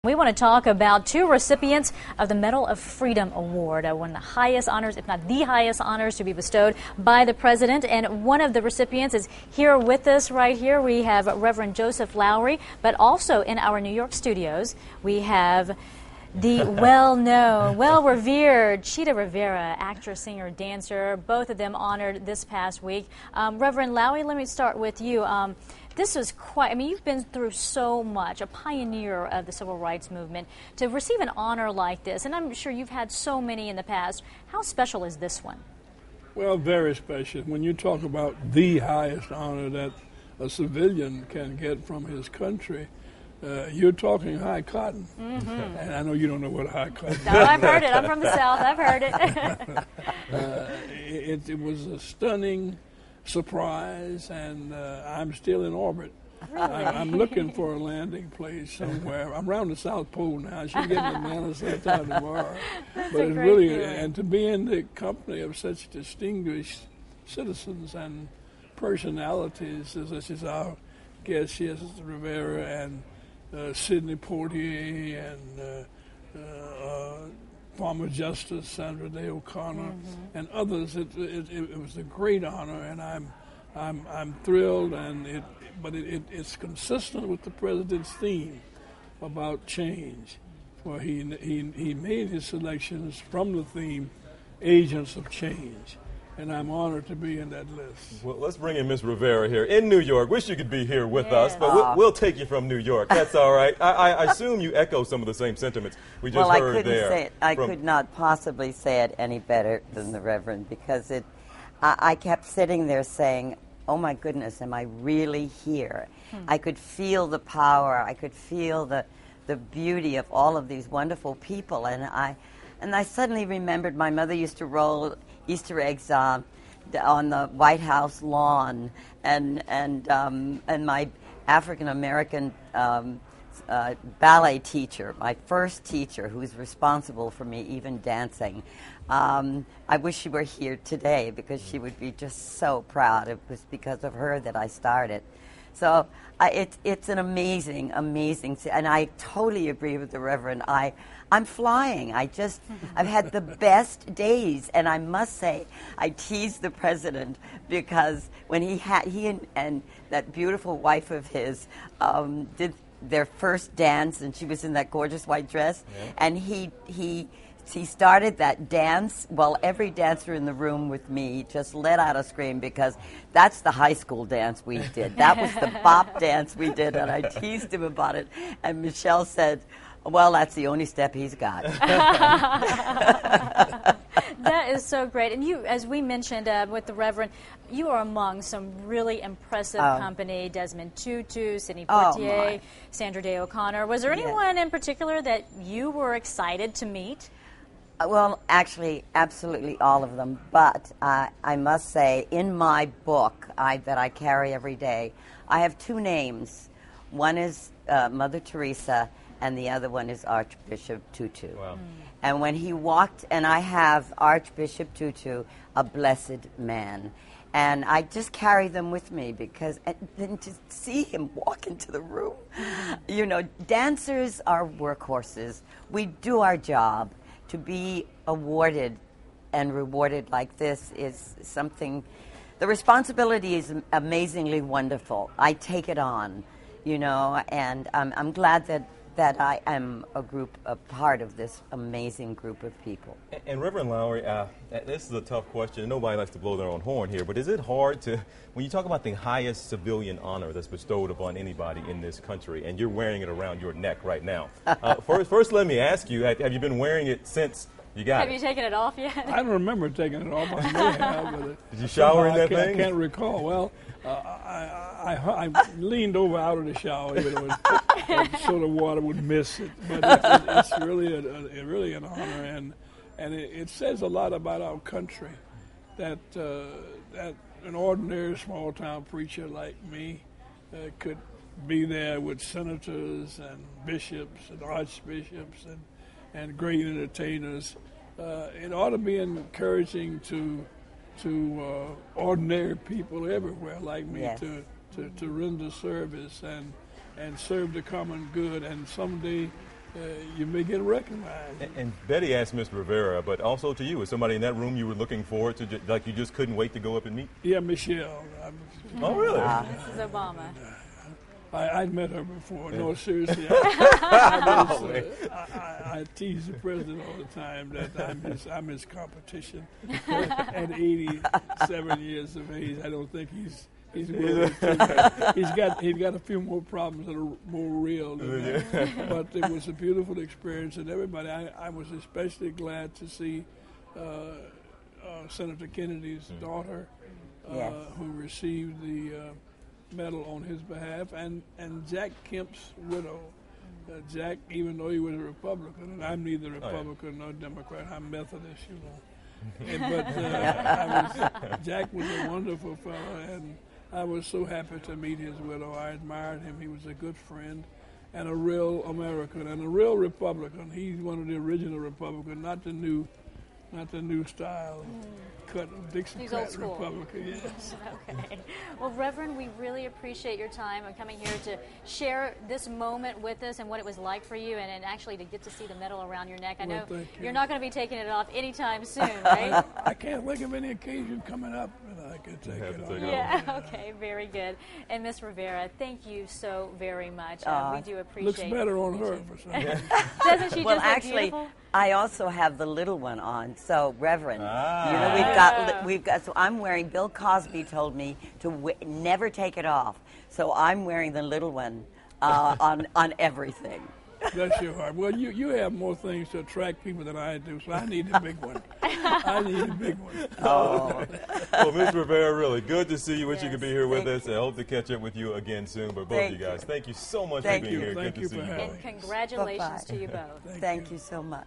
We want to talk about two recipients of the Medal of Freedom Award, one of the highest honors, if not the highest honors, to be bestowed by the president. And one of the recipients is here with us right here. We have Reverend Joseph Lowery, but also in our New York studios, we have the well-known, well-revered Chita Rivera, actress, singer, dancer, both of them honored this past week. Reverend Lowery, let me start with you. This was quite, you've been through so much, a pioneer of the civil rights movement. To receive an honor like this, and I'm sure you've had so many in the past, how special is this one? Well, very special. When you talk about the highest honor that a civilian can get from his country, you're talking high cotton. Mm-hmm. And I know you don't know what high cotton is. No, I've heard it. I'm from the South. I've heard it. It was a stunning surprise, and I'm still in orbit. Really? I'm looking for a landing place somewhere. I'm around the South Pole now. I should get in Atlanta sometime tomorrow. That's but a it's great really, feeling. and to be in the company of such distinguished citizens and personalities, such as our guest here, Chita Rivera, and Sidney Poitier, and former Justice Sandra Day O'Connor, and others. It was a great honor, and I'm thrilled. And it's consistent with the president's theme about change, where he made his selections from the theme, agents of change. And I'm honored to be in that list. Well, let's bring in Ms. Rivera here in New York. Wish you could be here with us, but we'll take you from New York. That's all right. I assume you echo some of the same sentiments we just heard there. I could not possibly say it any better than the Reverend, because I kept sitting there saying, oh my goodness, am I really here? I could feel the power. I could feel the beauty of all of these wonderful people. And I suddenly remembered my mother used to roll Easter eggs on the White House lawn, and my African American ballet teacher, my first teacher, who was responsible for me even dancing. I wish she were here today, because she would be just so proud. It was because of her that I started. So it's an amazing, and I totally agree with the Reverend. I'm flying. I've had the best days, and I must say, I teased the president because when he and that beautiful wife of his did their first dance, and she was in that gorgeous white dress, and he started that dance. Well, every dancer in the room with me just let out a scream, because that's the high school dance we did. That was the bop dance we did, and I teased him about it. And Michelle said, well, that's the only step he's got. That is so great. And you, as we mentioned with the Reverend, you are among some really impressive company. Desmond Tutu, Sidney Poitier, Sandra Day O'Connor. Was there anyone in particular that you were excited to meet? Well, actually, absolutely all of them. But I must say, in my book that I carry every day, I have two names. One is Mother Teresa, and the other one is Archbishop Tutu. Wow. And when he walked, and I have Archbishop Tutu, a blessed man. And I just carry them with me, because then to see him walk into the room, you know, dancers are workhorses. We do our job. To be awarded and rewarded like this is something, the responsibility is amazingly wonderful. I take it on, you know, and I'm glad that I am a part of this amazing group of people. And Reverend Lowery, this is a tough question. Nobody likes to blow their own horn here, but is it hard to, when you talk about the highest civilian honor that's bestowed upon anybody in this country, and you're wearing it around your neck right now, first let me ask you, have you been wearing it since you got Have you taken it off yet? I don't remember taking it off. I may have, but did you shower in that thing? I can't recall. Well, I leaned over out of the shower, you know, so the water would miss it. But it's really an honor, and it says a lot about our country that an ordinary small town preacher like me could be there with senators and bishops and archbishops and great entertainers. It ought to be encouraging to ordinary people everywhere like me to render service and serve the common good, and someday you may get recognized. And Betty asked Ms. Rivera, but also to you, was somebody in that room you were looking forward to, like you just couldn't wait to go up and meet? Yeah, Michelle. Oh, really? Mrs. Obama. I'd met her before. No, seriously. I tease the president all the time that I'm his competition. At 87 years of age, I don't think he's willing to. He's got a few more problems that are more real than that. But it was a beautiful experience, and everybody. I was especially glad to see Senator Kennedy's daughter, who received the medal on his behalf, and Jack Kemp's widow. Jack, even though he was a Republican, and I'm neither Republican nor Democrat, I'm Methodist, you know. But Jack was a wonderful fellow, and I was so happy to meet his widow. I admired him. He was a good friend and a real American and a real Republican. He's one of the original Republicans, not the new style cut of Dixiecrat Republican. Yes. Okay. Well, Reverend, we really appreciate your time and coming here to share this moment with us and what it was like for you, and actually to get to see the medal around your neck. I know you're not going to be taking it off anytime soon, right? I can't think of any occasion coming up that I could take it off. Yeah. Okay. Very good. And Miss Rivera, thank you so very much. We do appreciate. Looks better on her for some reason. Doesn't she? Well, just actually, look beautiful? I also have the little one on. So, Reverend, you know, we've got. So I'm wearing. Bill Cosby told me to never take it off. So I'm wearing the little one on everything. Bless your heart. Well, you have more things to attract people than I do, so I need the big one. I need the big one. Oh. Well, Ms. Rivera, really good to see you. Wish you could be here with us. I hope to catch up with you again soon. But both of you guys, thank you so much for being here. Thank good you to see for you having both. And congratulations to you both. Thank you so much.